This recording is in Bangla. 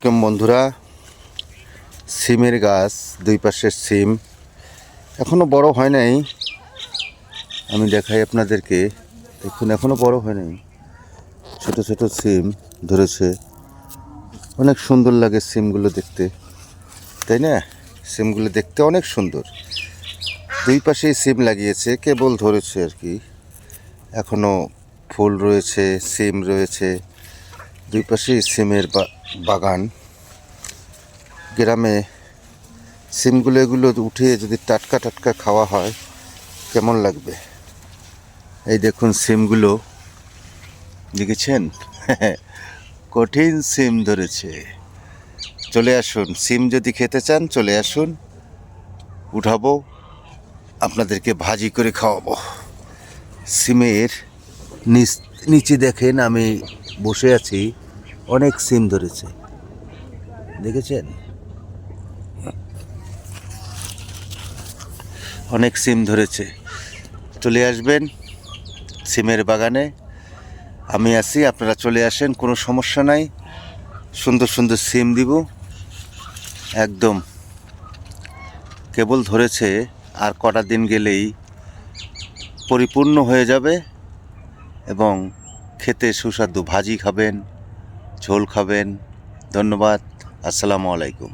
কেমন বন্ধুরা, সিমের গাছ দুই পাশের সিম এখনো বড় হয় নাই। আমি দেখাই আপনাদেরকে, দেখুন এখনো বড় হয় নাই, ছোট ছোট সিম ধরেছে। অনেক সুন্দর লাগে সিমগুলো দেখতে, তাই না? সিমগুলো দেখতে অনেক সুন্দর। দুই পাশেই সিম লাগিয়েছে, কেবল ধরেছে আর কি। এখনো ফুল রয়েছে, সিম রয়েছে, দুই পাশেই সিমের বাগান। গ্রামে সিমগুলো এগুলো উঠিয়ে যদি টাটকা টাটকা খাওয়া হয় কেমন লাগবে। এই দেখুন সিমগুলো, দেখেছেন? কঠিন সিম ধরেছে। চলে আসুন, সিম যদি খেতে চান চলে আসুন, উঠাবো, আপনাদেরকে ভাজি করে খাওয়াবো। সিমের নিচে দেখেন আমি বসে আছি, অনেক সিম ধরেছে, দেখেছেন? অনেক সিম ধরেছে। চলে আসবেন সিমের বাগানে, আমি আছি, আপনারা চলে আসেন, কোনো সমস্যা নাই। সুন্দর সুন্দর সিম দিব একদম। কেবল ধরেছে, আর কটা দিন গেলেই পরিপূর্ণ হয়ে যাবে এবং খেতে সুস্বাদু। ভাজি খাবেন, ঝোল খাবেন। ধন্যবাদ। আসসালামু আলাইকুম।